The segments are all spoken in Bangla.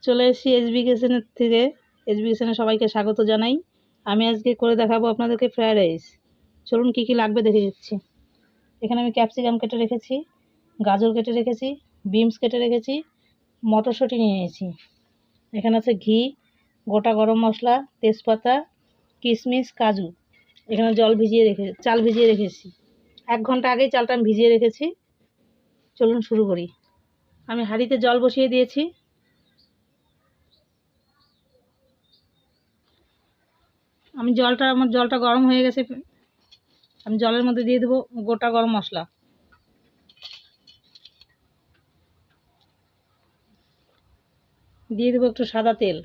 চলে এসেছি এসবি কিচেনের থেকে। এসবি কিচেনে সবাইকে স্বাগত জানাই। আমি আজকে করে দেখাবো আপনাদেরকে ফ্রায়েড রাইস। চলুন কি কি লাগবে দেখে দিচ্ছি। এখানে আমি ক্যাপসিকাম কেটে রেখেছি, গাজর কেটে রেখেছি, বিনস কেটে রেখেছি, মটরশুঁটি নিয়ে নিয়েছি। এখানে আছে ঘি, গোটা গরম মশলা, তেজপাতা, কিশমিশ, কাজু। এখানে চাল ভিজিয়ে রেখেছি। 1 ঘন্টা আগেই চালটা আমি ভিজিয়ে রেখেছি। চলুন শুরু করি। আমি হাঁড়িতে জল বসিয়ে দিয়েছি। আমার জলটা গরম হয়ে গেছে। আমি জলের মধ্যে দিয়ে দেবো গোটা গরম মশলা, দিয়ে দেবো একটু সাদা তেল,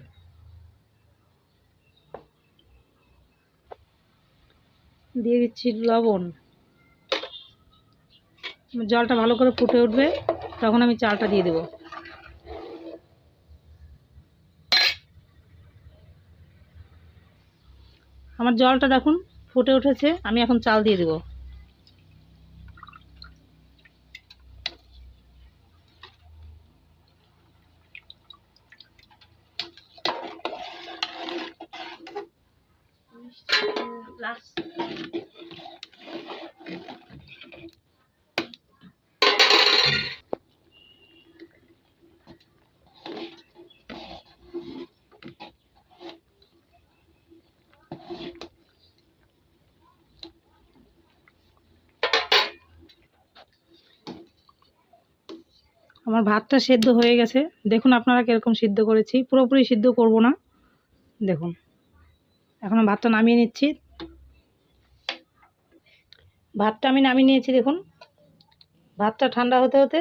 দিয়ে দিচ্ছি লবণ। জলটা ভালো করে ফুটে উঠবে, তখন আমি চালটা দিয়ে দেবো। আমার জলটা দেখুন ফুটে উঠেছে, আমি এখন চাল দিয়ে দেবো। আমার ভাতটা সেদ্ধ হয়ে গেছে, দেখুন আপনারা কিরকম সিদ্ধ করেছি। পুরোপুরি সিদ্ধ করব না, দেখুন। এখন ভাতটা নামিয়ে নিচ্ছি। ভাতটা আমি নামিয়ে নিয়েছি, দেখুন। ভাতটা ঠান্ডা হতে হতে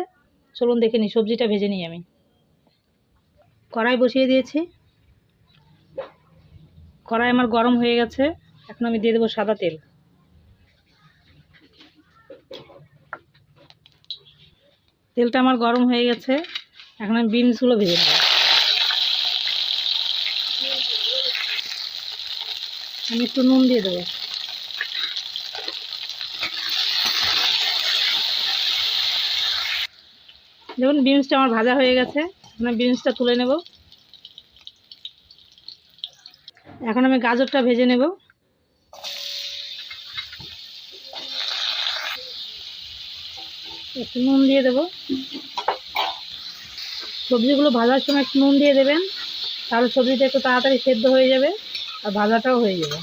চলুন দেখে নিই, সবজিটা ভেজে নিই। আমি কড়াই বসিয়ে দিয়েছি। কড়াই আমার গরম হয়ে গেছে। এখন আমি দিয়ে দেবো সাদা তেল। তেলটা আমার গরম হয়ে গেছে। এখন আমি বিনসগুলো ভেজে নেব। আমি একটু নুন দিয়ে দেবো। দেখুন বিনসটা আমার ভাজা হয়ে গেছে। এখন আমি বিনসটা তুলে নেব। এখন আমি গাজরটা ভেজে নেব। একটু নুন দিয়ে দেবো। সবজিগুলো ভাজার সময় একটু নুন দিয়ে দেবেন, তাহলে সবজিটা একটু তাড়াতাড়ি সেদ্ধ হয়ে যাবে আর ভাজাটাও হয়ে যাবে।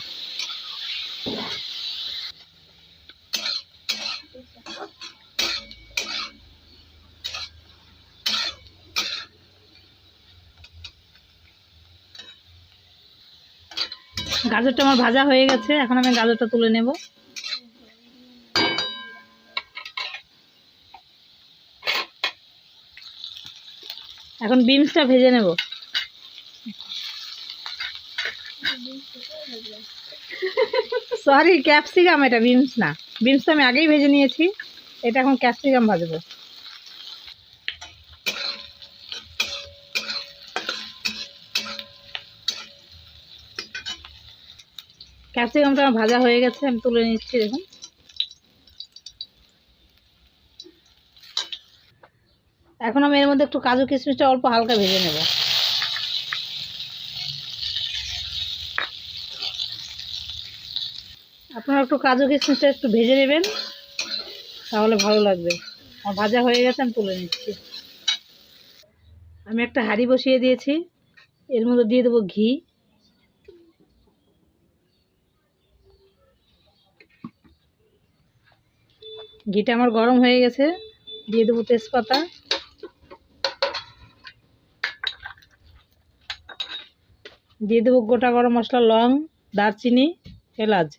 গাজরটা আমার ভাজা হয়ে গেছে। এখন আমি গাজরটা তুলে নেব। এখন বিনসটা ভেজে নেব। সরি, ক্যাপসিকাম, এটা বিনস না। বিনসটা আমি আগেই ভেজে নিয়েছি, এটা এখন ক্যাপসিকাম ভাজবো। ক্যাপসিকামটা আমার ভাজা হয়ে গেছে, আমি তুলে নিচ্ছি। দেখুন এখন আমি এর মধ্যে একটু কাজু কিশমিশটা অল্প হালকা ভেজে নেব। আপনারা একটু কাজু কিশমিশটা একটু ভেজে নেবেন, তাহলে ভালো লাগবে। আমার ভাজা হয়ে গেছে, আমি তুলে নিচ্ছি। আমি একটা হাঁড়ি বসিয়ে দিয়েছি। এর মধ্যে দিয়ে দেবো ঘি। ঘিটা আমার গরম হয়ে গেছে, দিয়ে দেবো তেজপাতা, দিয়ে দেবো গোটা গরম মশলা, লং, দারচিনি,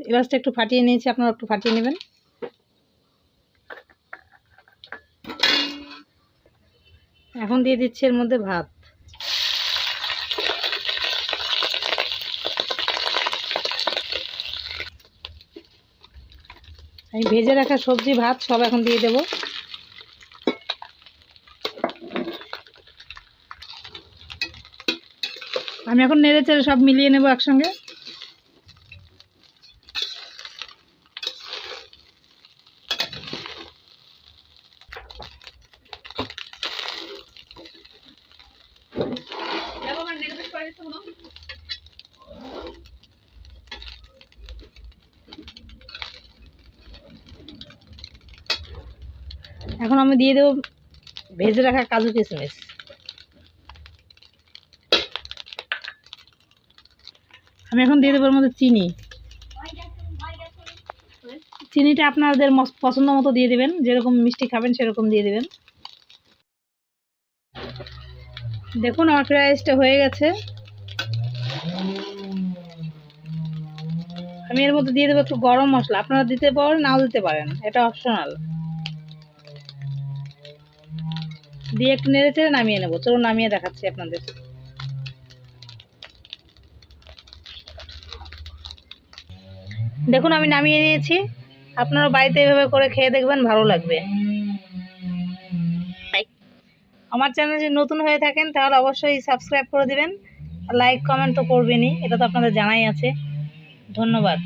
এলাচটা একটু ফাটিয়ে নিয়েছি, আপনারা একটু ফাটিয়ে নেবেন। এখন দিয়ে দিচ্ছি এর মধ্যে ভাত। আমি ভেজে রাখা সবজি ভাত সব এখন দিয়ে দেবো। আমি এখন নেড়ে চেড়ে সব মিলিয়ে নেব একসঙ্গে। এখন আমি দিয়ে দেবো ভেজে রাখা কাজু কিশমিশ। আমি এখন দিয়ে দেবো এর মধ্যে চিনি। চিনিটা আপনাদের পছন্দ মতো দিয়ে দেবেন, যেরকম মিষ্টি খাবেন সেরকম দিয়ে দেবেন। দেখুন আমার ফ্রাইড রাইসটা হয়ে গেছে। আমি এর মধ্যে দিয়ে দেবো একটু গরম মশলা, আপনারা দিতে পারেন নাও দিতে পারেন, এটা অপশনাল। দিয়ে একটু নেড়ে চেড়ে নামিয়ে নেবো। চলুন নামিয়ে দেখাচ্ছি আপনাদের। দেখুন আমি নামিয়ে নিয়েছি। আপনারা বাড়িতে এভাবে করে খেয়ে দেখবেন, ভালো লাগবে। আমার চ্যানেল যদি নতুন হয়ে থাকেন তাহলে অবশ্যই সাবস্ক্রাইব করে দিবেন, লাইক কমেন্ট তো করবেনই, এটা তো আপনাদের জানাই আছে। ধন্যবাদ।